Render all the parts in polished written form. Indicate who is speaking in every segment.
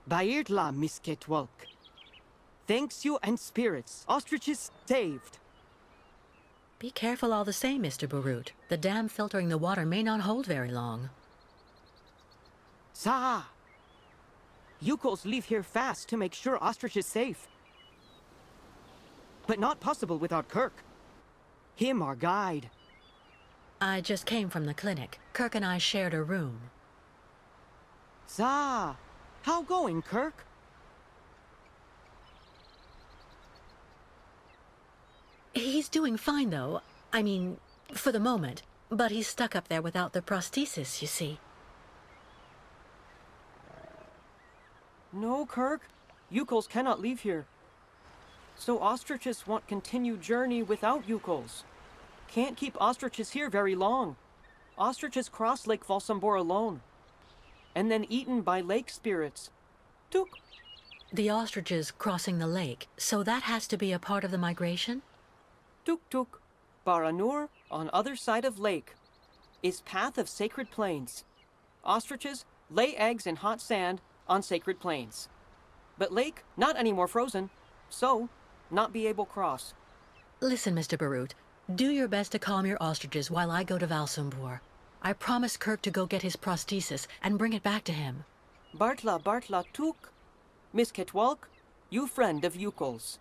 Speaker 1: Bairtla, Misketwalk. Thanks you and spirits. Ostriches saved.
Speaker 2: Be careful all the same, Mr. Barut. The dam filtering the water may not hold very long.
Speaker 1: Sa! Yukos leave here fast to make sure Ostrich is safe. But not possible without Kirk. Him our guide.
Speaker 2: I just came from the clinic. Kirk and I shared a room.
Speaker 1: Sa! How going, Kirk?
Speaker 2: He's doing fine, though. I mean, for the moment. But he's stuck up there without the prosthesis, you see.
Speaker 1: No, Kirk. Yukos cannot leave here. So ostriches want continued journey without Yukos. Can't keep ostriches here very long. Ostriches cross Lake Valsambor alone. And then eaten by lake spirits. Tuk.
Speaker 2: The ostriches crossing the lake, so that has to be a part of the migration?
Speaker 1: Tuk Tuk. Baranur, on other side of lake, is path of sacred plains. Ostriches lay eggs in hot sand on sacred plains. But lake, not anymore frozen, so not be able cross.
Speaker 2: Listen, Mr. Barut, do your best to calm your ostriches while I go to Valsambor. I promised Kirk to go get his prosthesis and bring it back to him.
Speaker 1: Bartla Tuk. Miss Ketwalk, you friend of Yukol's.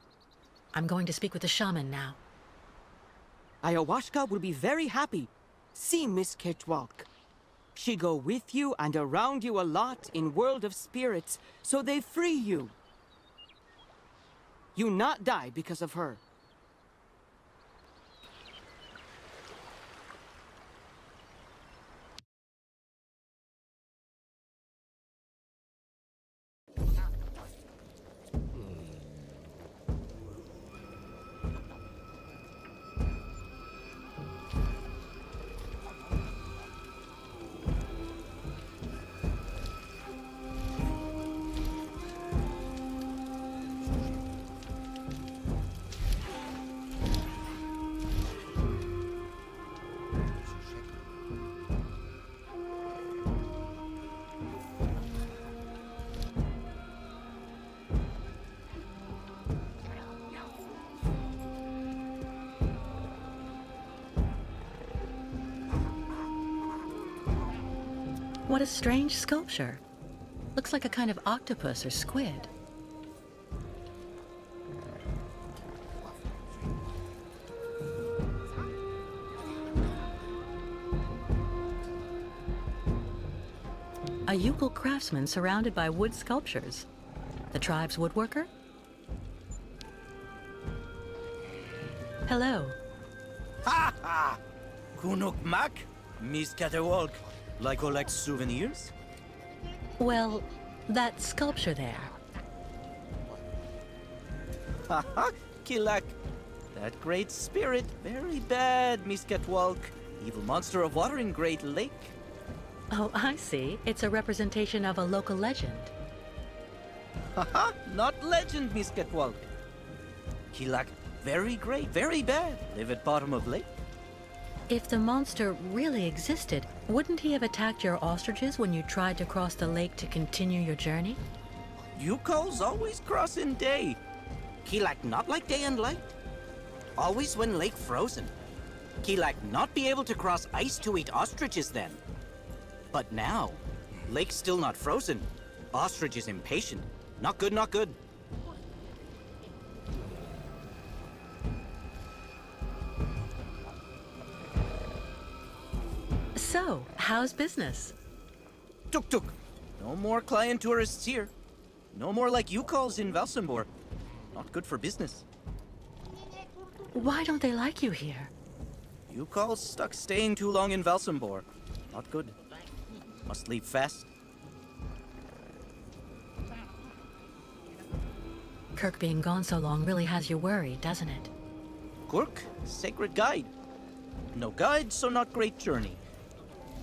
Speaker 2: I'm going to speak with the shaman now.
Speaker 1: Ayahuasca will be very happy. See Miss Ketwalk. She go with you and around you a lot in world of spirits, so they free you. You not die because of her.
Speaker 2: What a strange sculpture. Looks like a kind of octopus or squid. A Yukol craftsman surrounded by wood sculptures. The tribe's woodworker? Hello.
Speaker 3: Ha ha! Kunuk Mak, Miss Catawalk. Like collect souvenirs?
Speaker 2: Well, that sculpture there.
Speaker 3: Ha ha! Kilak. That great spirit, very bad, Miss Catwalk. Evil monster of water in Great Lake.
Speaker 2: Oh, I see. It's a representation of a local legend.
Speaker 3: Haha, not legend, Miss Catwalk. Kilak, very great, very bad. Live at bottom of lake.
Speaker 2: If the monster really existed, wouldn't he have attacked your ostriches when you tried to cross the lake to continue your journey?
Speaker 3: Yuko's always cross in day. Kilak not like day and light. Always when lake frozen. Kilak not be able to cross ice to eat ostriches then. But now, lake still not frozen. Ostrich is impatient. Not good, not good.
Speaker 2: So, how's business?
Speaker 3: Tuk tuk. No more client tourists here. No more like you calls in Valsambor. Not good for business.
Speaker 2: Why don't they like you here?
Speaker 3: You calls stuck staying too long in Valsambor. Not good. Must leave fast.
Speaker 2: Kirk being gone so long really has you worried, doesn't it?
Speaker 3: Kurk, sacred guide. No guide, so not great journey.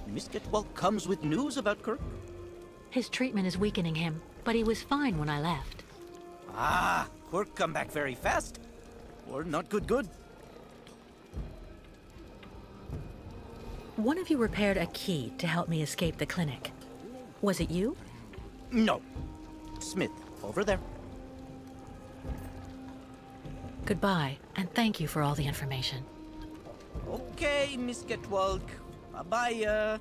Speaker 3: Miss Getwell comes with news about Kirk.
Speaker 2: His treatment is weakening him, but he was fine when I left.
Speaker 3: Ah, Kirk come back very fast. Or not good.
Speaker 2: One of you repaired a key to help me escape the clinic. Was it you?
Speaker 3: No. blacksmith. Over there.
Speaker 2: Goodbye, and thank you for all the information.
Speaker 3: Okay, Miss Getwalk. Bye-bye.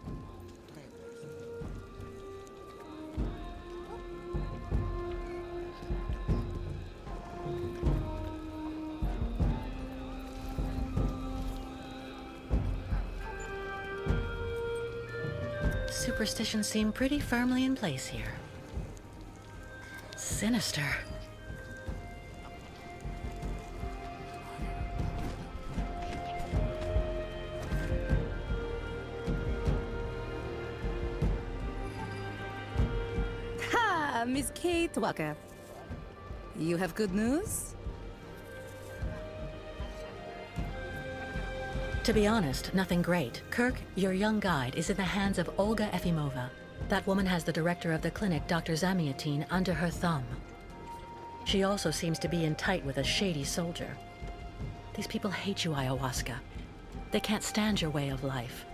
Speaker 2: Superstitions seem pretty firmly in place here. Sinister.
Speaker 4: Ha! Miss Kate Walker. You have good news?
Speaker 2: To be honest, nothing great. Kirk, your young guide is in the hands of Olga Efimova. That woman has the director of the clinic, Dr. Zamiatine, under her thumb. She also seems to be in tight with a shady soldier. These people hate you, Ayahuasca. They can't stand your way of life.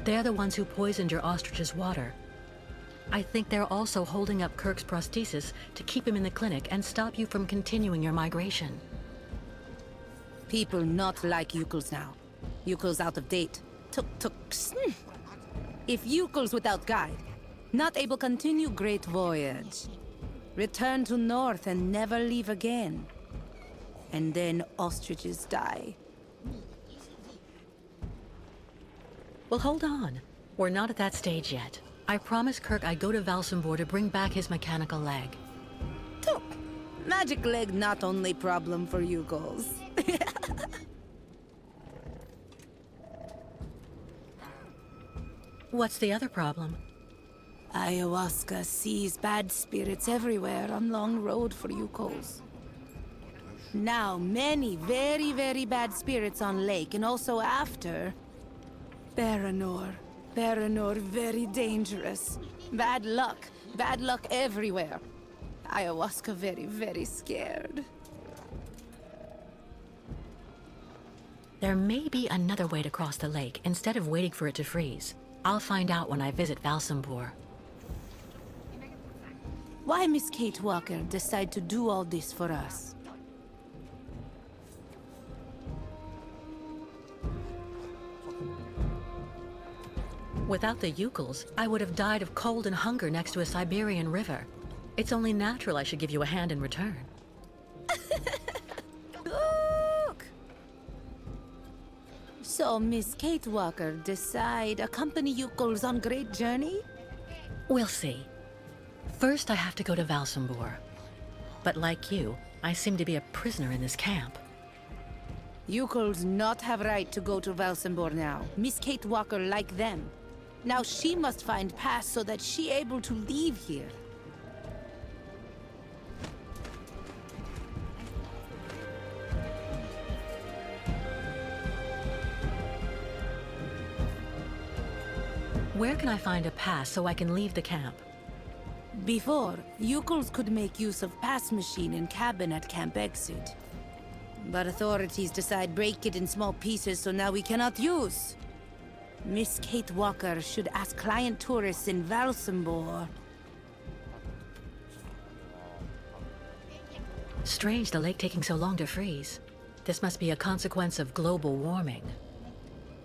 Speaker 2: They're the ones who poisoned your ostrich's water. I think they're also holding up Kirk's prosthesis to keep him in the clinic and stop you from continuing your migration.
Speaker 4: People not like Yukos now. Yukos out of date. Tuk-tuks. If Yukos without guide, not able continue great voyage. Return to north and never leave again. And then ostriches die.
Speaker 2: Well, hold on. We're not at that stage yet. I promised Kirk I'd go to Valsambor to bring back his mechanical leg.
Speaker 4: Tuk! Magic leg not only problem for Yukos.
Speaker 2: What's the other problem?
Speaker 4: Ayahuasca sees bad spirits everywhere on long road for Yukos. Now, many very, very bad spirits on lake, and also after. Baranor. Baranor, very dangerous. Bad luck everywhere. Ayahuasca very, very scared.
Speaker 2: There may be another way to cross the lake instead of waiting for it to freeze. I'll find out when I visit Valsambor.
Speaker 4: Why Miss Kate Walker decide to do all this for us?
Speaker 2: Without the Yukos, I would have died of cold and hunger next to a Siberian river. It's only natural I should give you a hand in return.
Speaker 4: Look! So Miss Kate Walker decide accompany Yukos on great journey?
Speaker 2: We'll see. First, I have to go to Valsambor. But like you, I seem to be a prisoner in this camp.
Speaker 4: Yukos not have right to go to Valsambor now. Miss Kate Walker like them. Now she must find pass so that she able to leave here.
Speaker 2: Where can I find a pass so I can leave the camp?
Speaker 4: Before, Yukos could make use of pass machine in cabin at camp exit. But authorities decide break it in small pieces, so now we cannot use. Miss Kate Walker should ask client tourists in Valsambor.
Speaker 2: Strange the lake taking so long to freeze. This must be a consequence of global warming.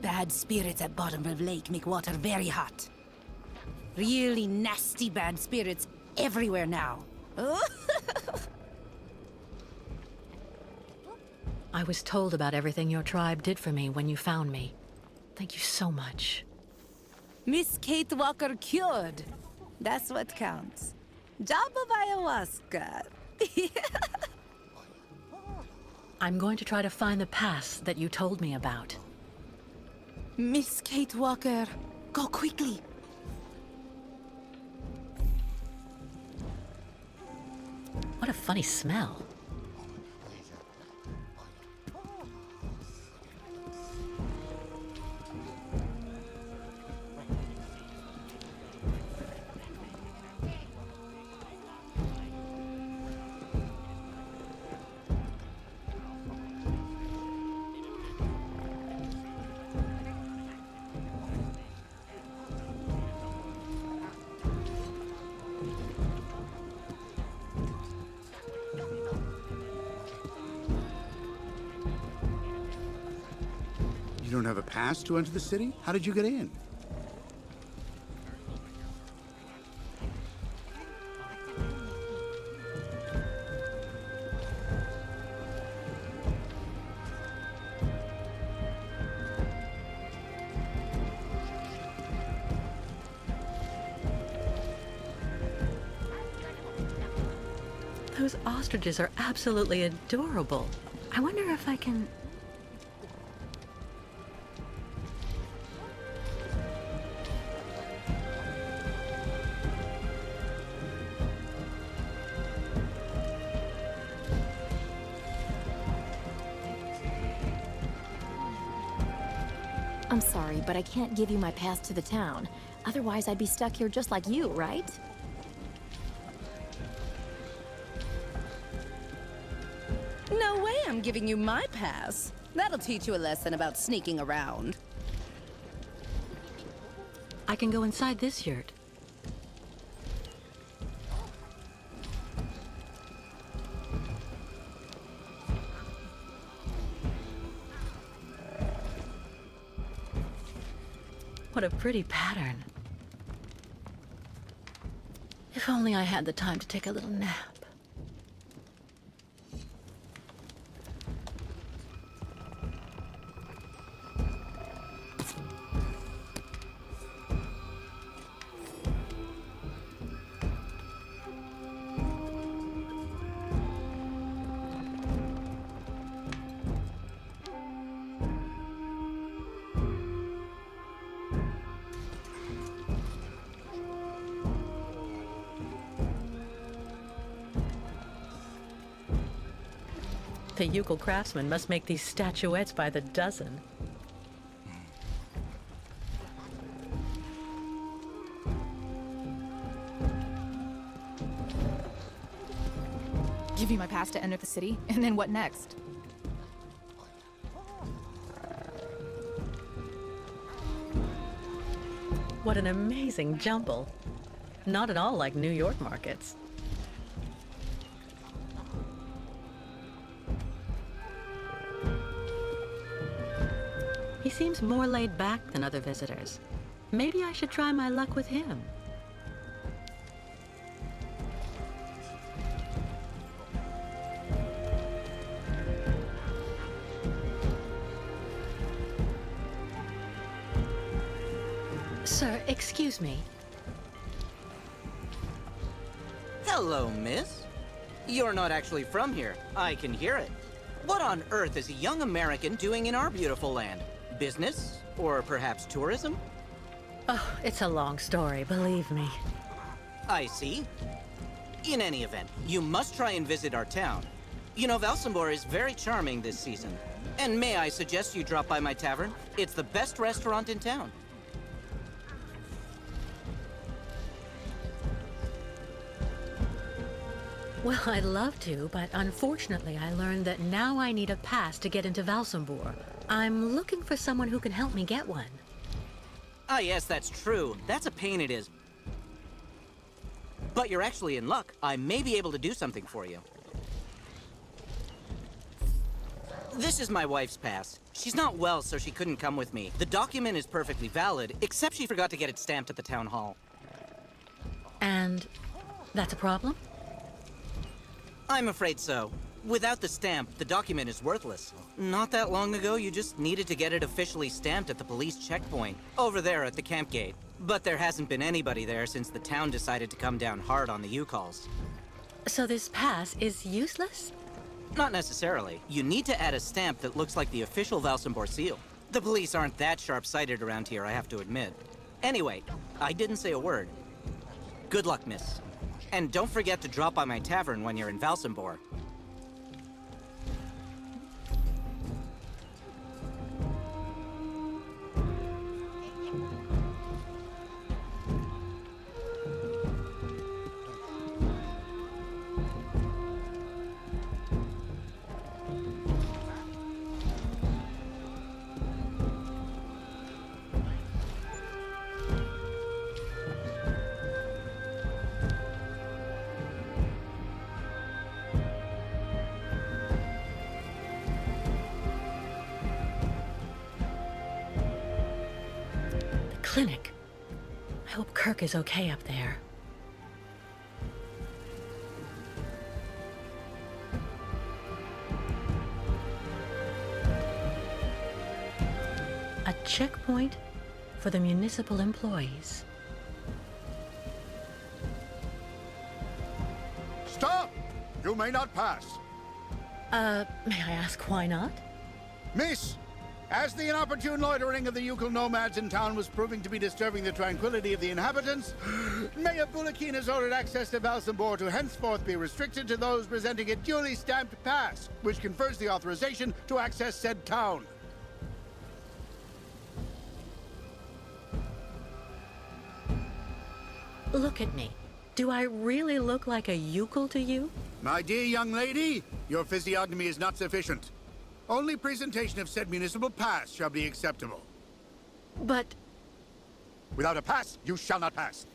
Speaker 4: Bad spirits at bottom of lake make water very hot. Really nasty bad spirits everywhere now.
Speaker 2: I was told about everything your tribe did for me when you found me. Thank you so much.
Speaker 4: Miss Kate Walker cured. That's what counts. Job of ayahuasca.
Speaker 2: I'm going to try to find the pass that you told me about.
Speaker 4: Miss Kate Walker, go quickly.
Speaker 2: What a funny smell.
Speaker 5: You don't have a pass to enter the city? How did you get in?
Speaker 2: Those ostriches are absolutely adorable. I wonder if I can...
Speaker 6: I'm sorry, but I can't give you my pass to the town. Otherwise, I'd be stuck here just like you, right?
Speaker 4: No way I'm giving you my pass. That'll teach you a lesson about sneaking around.
Speaker 2: I can go inside this yurt. What a pretty pattern. If only I had the time to take a little nap. The Yukol craftsmen must make these statuettes by the dozen.
Speaker 7: Give you my pass to enter the city, and then what next?
Speaker 2: What an amazing jumble. Not at all like New York markets. He seems more laid back than other visitors. Maybe I should try my luck with him. Sir, excuse me.
Speaker 3: Hello, miss. You're not actually from here. I can hear it. What on earth is a young American doing in our beautiful land? Business? Or perhaps tourism?
Speaker 2: Oh, it's a long story, believe me.
Speaker 3: I see. In any event, you must try and visit our town. You know, Valsambor is very charming this season. And may I suggest you drop by my tavern? It's the best restaurant in town.
Speaker 2: Well, I'd love to, but unfortunately I learned that now I need a pass to get into Valsambor. I'm looking for someone who can help me get one.
Speaker 3: Ah, yes, that's true. That's a pain it is. But you're actually in luck. I may be able to do something for you. This is my wife's pass. She's not well, so she couldn't come with me. The document is perfectly valid, except she forgot to get it stamped at the town hall.
Speaker 2: And that's a problem?
Speaker 3: I'm afraid so. Without the stamp, the document is worthless. Not that long ago, you just needed to get it officially stamped at the police checkpoint, over there at the camp gate. But there hasn't been anybody there since the town decided to come down hard on the Yukols.
Speaker 2: So this pass is useless?
Speaker 3: Not necessarily. You need to add a stamp that looks like the official Valsambor seal. The police aren't that sharp-sighted around here, I have to admit. Anyway, I didn't say a word. Good luck, miss. And don't forget to drop by my tavern when you're in Valsambor.
Speaker 2: clinic. I hope Kirk is okay up there. A checkpoint for the municipal employees.
Speaker 5: Stop! You may not pass.
Speaker 2: May I ask why not?
Speaker 5: Miss, as the inopportune loitering of the Yukon nomads in town was proving to be disturbing the tranquility of the inhabitants, Mayor Bulakin has ordered access to Valsambor to henceforth be restricted to those presenting a duly stamped pass, which confers the authorization to access said town.
Speaker 2: Look at me. Do I really look like a Yukol to you?
Speaker 5: My dear young lady, your physiognomy is not sufficient. Only presentation of said municipal pass shall be acceptable.
Speaker 2: But
Speaker 5: Without a pass, you shall not pass.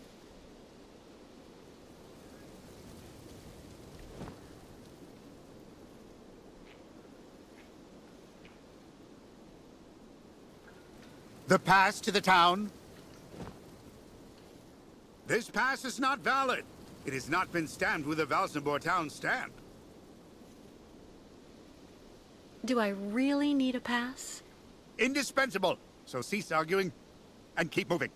Speaker 5: The pass to the town? This pass is not valid. It has not been stamped with a Valsambor town stamp.
Speaker 2: do I really need a pass?
Speaker 5: Indispensable. So cease arguing and keep moving.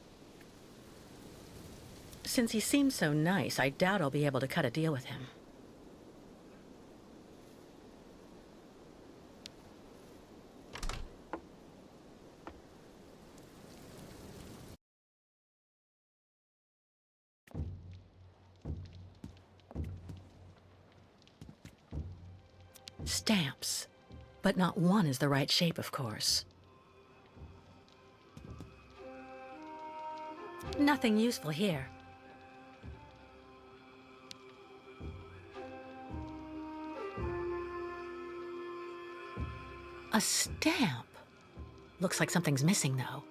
Speaker 2: Since he seems so nice, I doubt I'll be able to cut a deal with him. Stamps. But not one is the right shape, of course. Nothing useful here. A stamp. Looks like something's missing, though.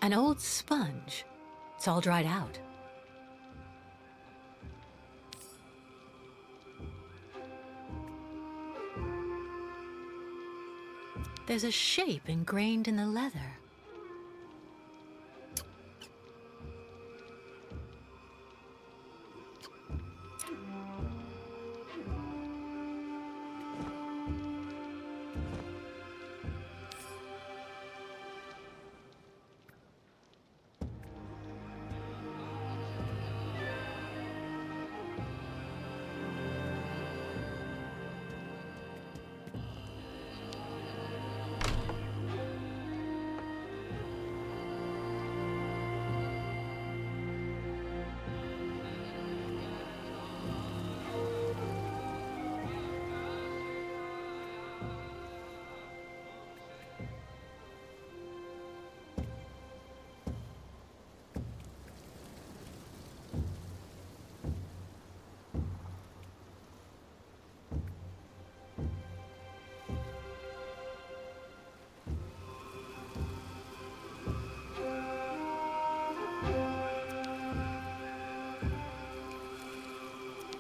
Speaker 2: An old sponge. It's all dried out. There's a shape ingrained in the leather.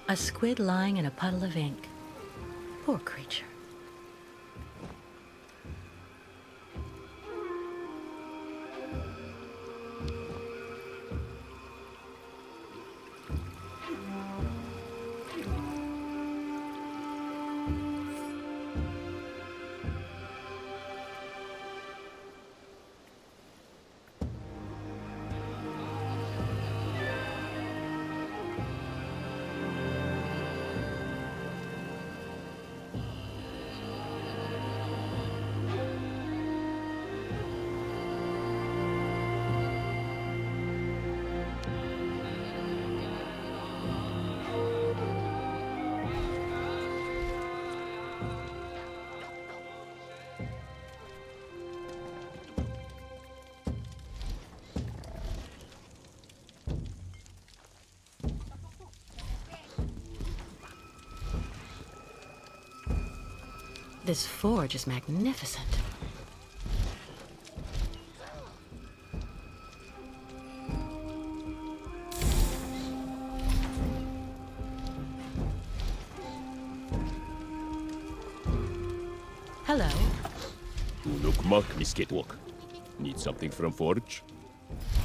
Speaker 2: A squid lying in a puddle of ink. Poor creature. This forge is magnificent. Hello.
Speaker 8: Look, Mark, Miss Catwalk. Need something from Forge?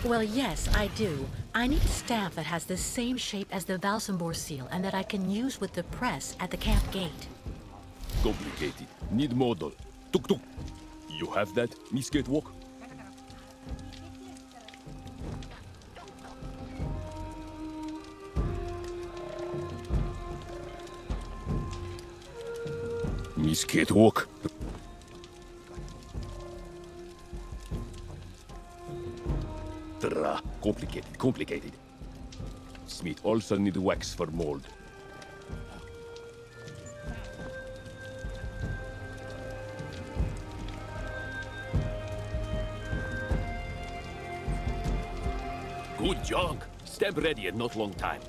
Speaker 2: Well, yes, I do. I need a staff that has the same shape as the Valsambor seal and that I can use with the press at the camp gate.
Speaker 8: Complicated. Need model. Tuk tuk. You have that, Miss Catwalk? Miss Catwalk. Complicated, complicated. Smith also need wax for mold. Good junk. Stamp ready in not long time.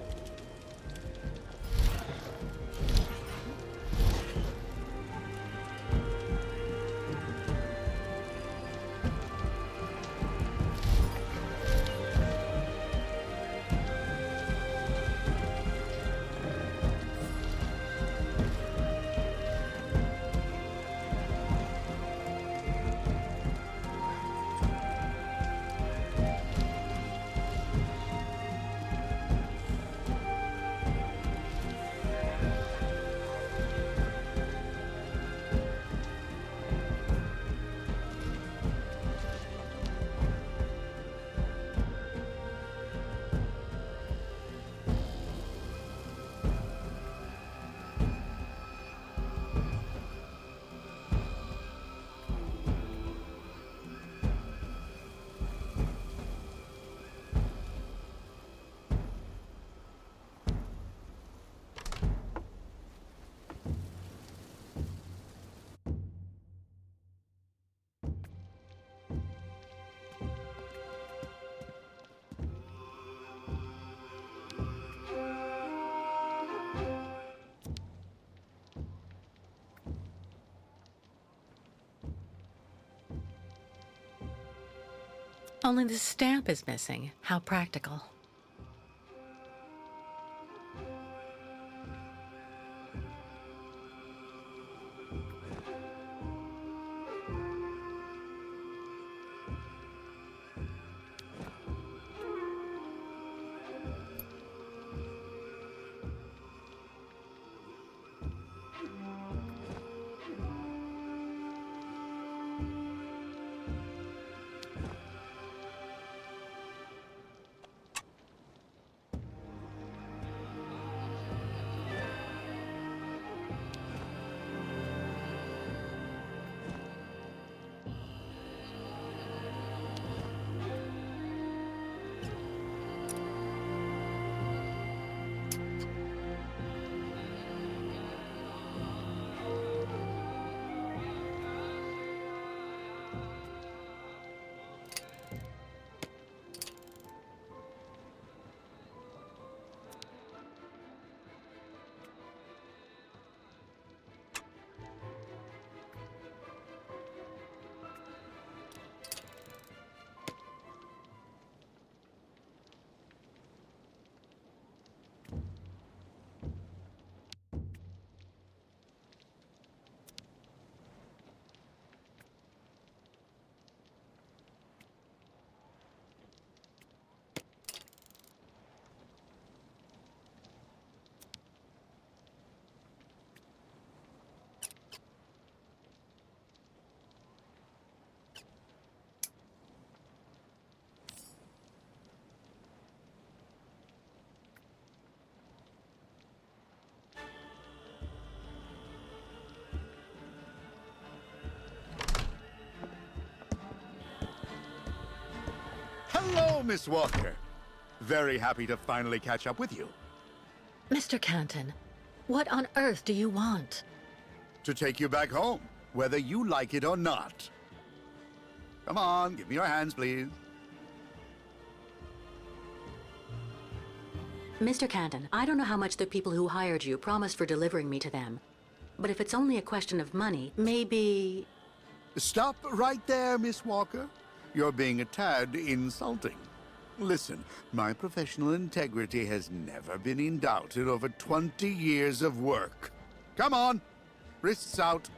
Speaker 2: Only the stamp is missing. How practical.
Speaker 5: Hello, Miss Walker. Very happy to finally catch up with you.
Speaker 2: Mr. Canton, what on earth do you want?
Speaker 5: To take you back home, whether you like it or not. Come on, give me your hands, please.
Speaker 2: Mr. Canton, I don't know how much the people who hired you promised for delivering me to them. But if it's only a question of money, maybe...
Speaker 5: Stop right there, Miss Walker. You're being a tad insulting. Listen, my professional integrity has never been in doubt in over 20 years of work. Come on, wrists out.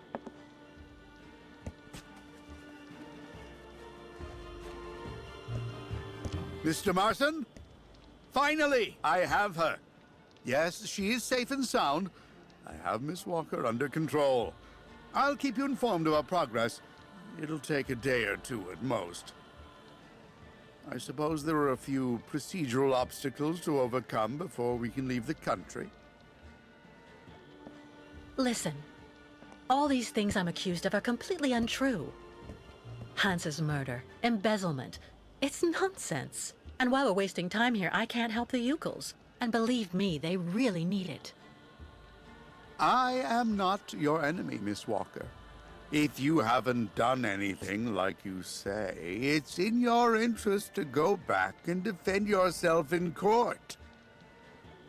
Speaker 5: Mr. Marson? Finally, I have her. Yes, she is safe and sound. I have Miss Walker under control. I'll keep you informed of our progress. It'll take a day or two at most. I suppose there are a few procedural obstacles to overcome before we can leave the country.
Speaker 2: Listen, all these things I'm accused of are completely untrue. Hans's murder, embezzlement, it's nonsense. And while we're wasting time here, I can't help the Ukels. And believe me, they really need it.
Speaker 5: I am not your enemy, Miss Walker. If you haven't done anything like you say, it's in your interest to go back and defend yourself in court.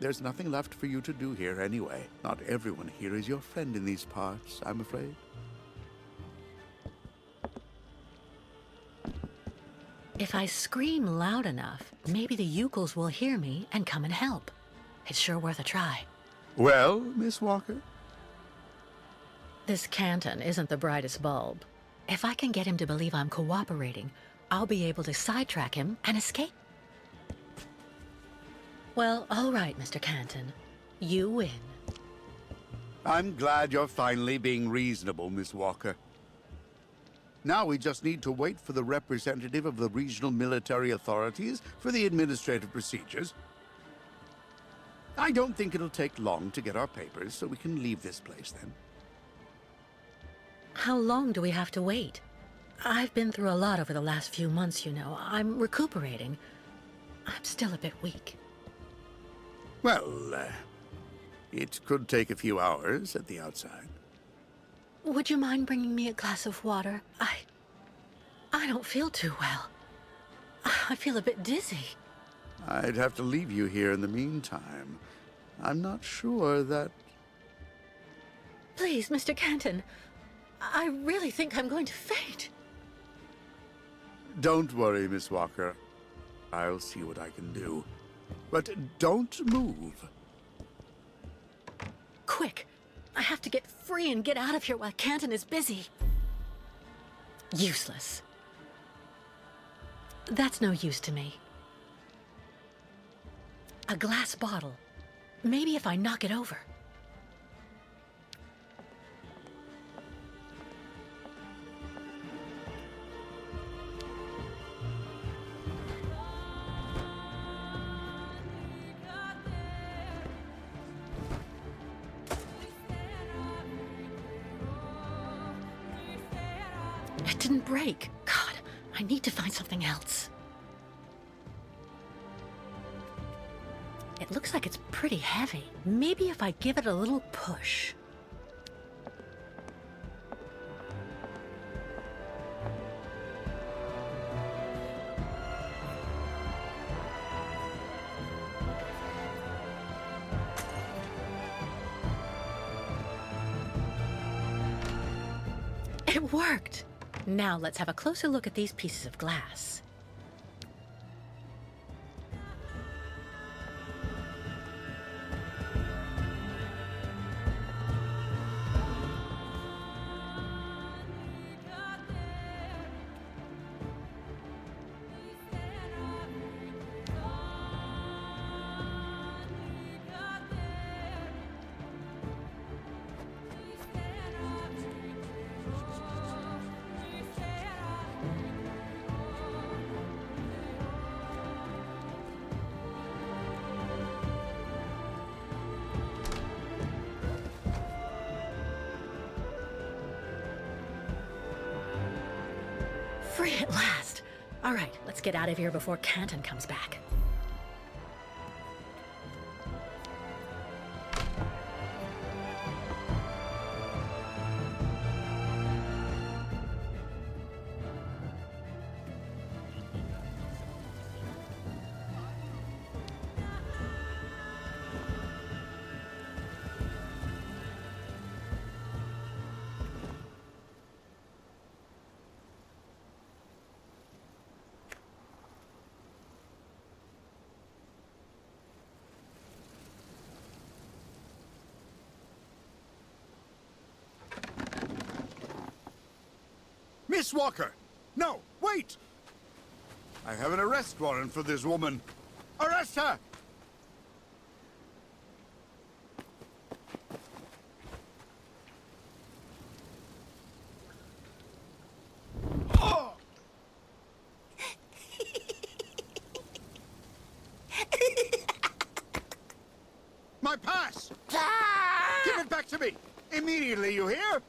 Speaker 5: There's nothing left for you to do here anyway. Not everyone here is your friend in these parts, I'm afraid.
Speaker 2: If I scream loud enough, maybe the Ukels will hear me and come and help. It's sure worth a try.
Speaker 5: Well, Miss Walker?
Speaker 2: This Canton isn't the brightest bulb. If I can get him to believe I'm cooperating, I'll be able to sidetrack him and escape. Well, all right, Mr. Canton. You win.
Speaker 5: I'm glad you're finally being reasonable, Miss Walker. Now we just need to wait for the representative of the regional military authorities for the administrative procedures. I don't think it'll take long to get our papers, so we can leave this place then.
Speaker 2: How long do we have to wait? I've been through a lot over the last few months, you know. I'm recuperating. I'm still a bit weak.
Speaker 5: Well, it could take a few hours at the outside.
Speaker 2: Would you mind bringing me a glass of water? I don't feel too well. I feel a bit dizzy.
Speaker 5: I'd have to leave you here in the meantime. I'm not sure that...
Speaker 2: Please, Mr. Canton. I really think I'm going to faint.
Speaker 5: Don't worry, Miss Walker. I'll see what I can do. But don't move.
Speaker 2: Quick! I have to get free and get out of here while Canton is busy. Useless. That's no use to me. A glass bottle. Maybe if I knock it over. It didn't break. God, I need to find something else. It looks like it's pretty heavy. Maybe if I give it a little push. It worked! Now let's have a closer look at these pieces of glass. Free at last! All right, let's get out of here before Canton comes back.
Speaker 5: Miss Walker! No, wait! I have an arrest warrant for this woman. Arrest her! My pass! Give it back to me! Immediately, you hear?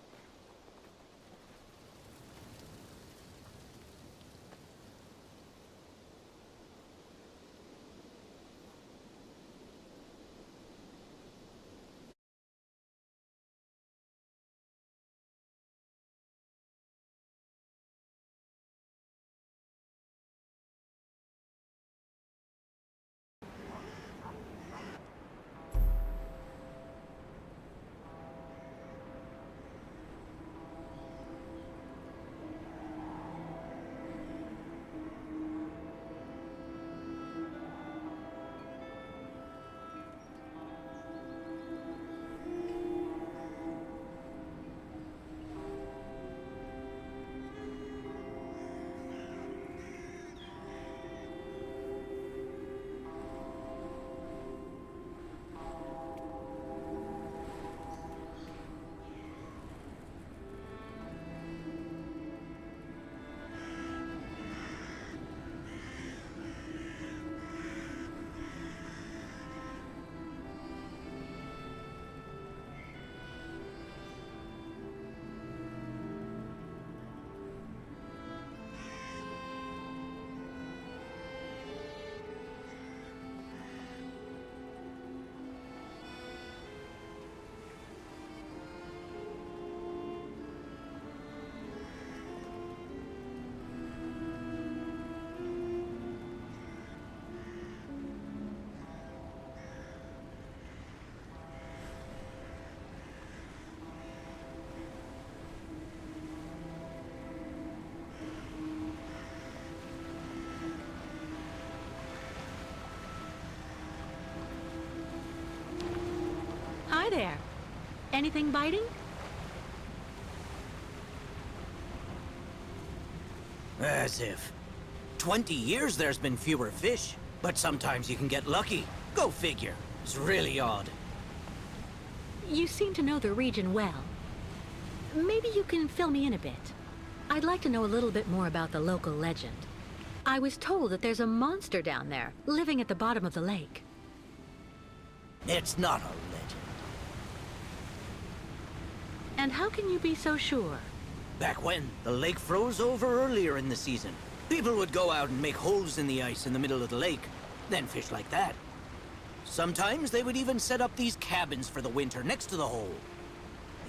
Speaker 2: Hi there. Anything biting?
Speaker 3: As if. 20 years there's been fewer fish. But sometimes you can get lucky. Go figure. It's really odd.
Speaker 2: You seem to know the region well. Maybe you can fill me in a bit. I'd like to know a little bit more about the local legend. I was told that there's a monster down there, living at the bottom of the lake.
Speaker 3: It's not a legend.
Speaker 2: And how can you be so sure?
Speaker 3: Back when, the lake froze over earlier in the season. People would go out and make holes in the ice in the middle of the lake, then fish like that. Sometimes they would even set up these cabins for the winter next to the hole.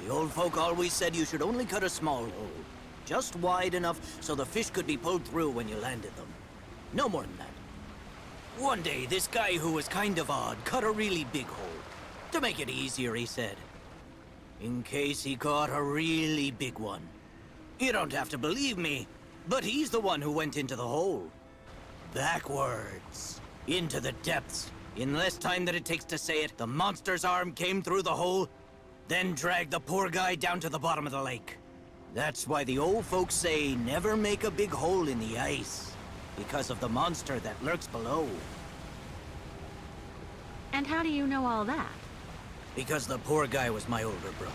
Speaker 3: The old folk always said you should only cut a small hole, just wide enough so the fish could be pulled through when you landed them. No more than that. One day, this guy who was kind of odd cut a really big hole. To make it easier, he said. In case he caught a really big one. You don't have to believe me, but he's the one who went into the hole. Backwards. Into the depths. In less time than it takes to say it, the monster's arm came through the hole, then dragged the poor guy down to the bottom of the lake. That's why the old folks say never make a big hole in the ice, because of the monster that lurks below.
Speaker 2: And how do you know all that?
Speaker 3: Because the poor guy was my older brother.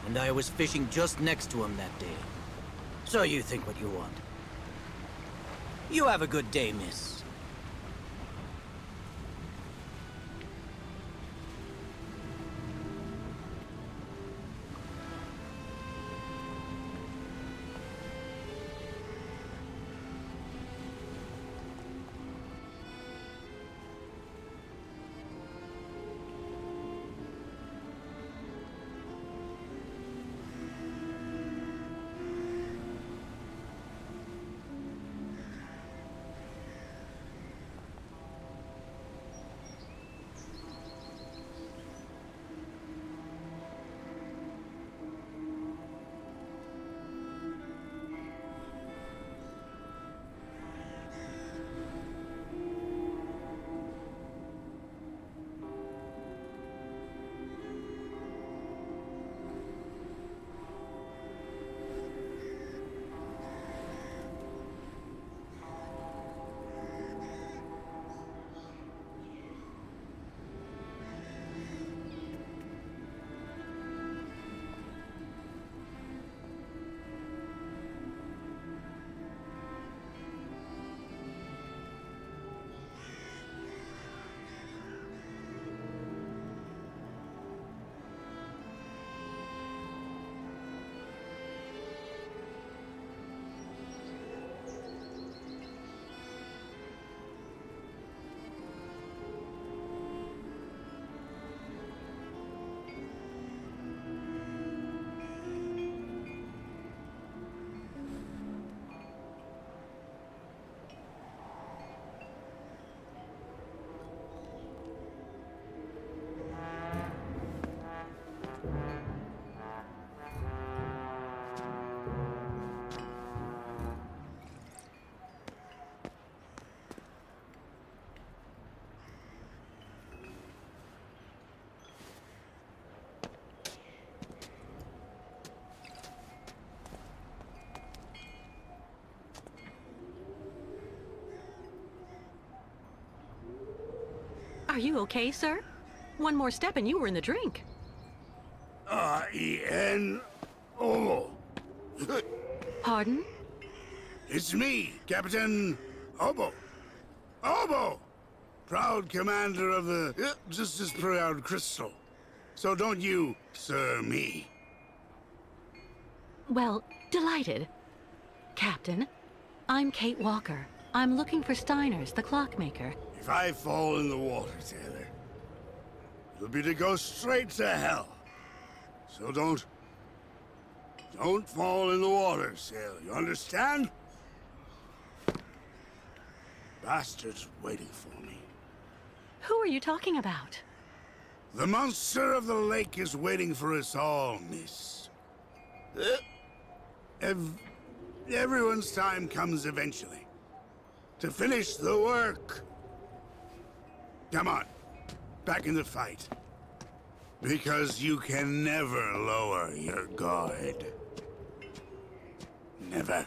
Speaker 3: And I was fishing just next to him that day. So you think what you want. You have a good day, miss.
Speaker 2: Are you okay, sir? One more step and you were in the drink.
Speaker 5: R-E-N-O.
Speaker 2: Pardon?
Speaker 5: It's me, Captain Obo. Obo! Proud commander of the just as proud crystal. So don't you, sir, me.
Speaker 2: Well, delighted. Captain, I'm Kate Walker. I'm looking for Steiner's, the clockmaker.
Speaker 5: If I fall in the water, Taylor, it'll be to go straight to hell. So don't fall in the water, sailor. You understand? Bastard's waiting for me.
Speaker 2: Who are you talking about?
Speaker 5: The monster of the lake is waiting for us all, miss. Everyone's time comes eventually. To finish the work. Come on. Back in the fight. Because you can never lower your guard. Never.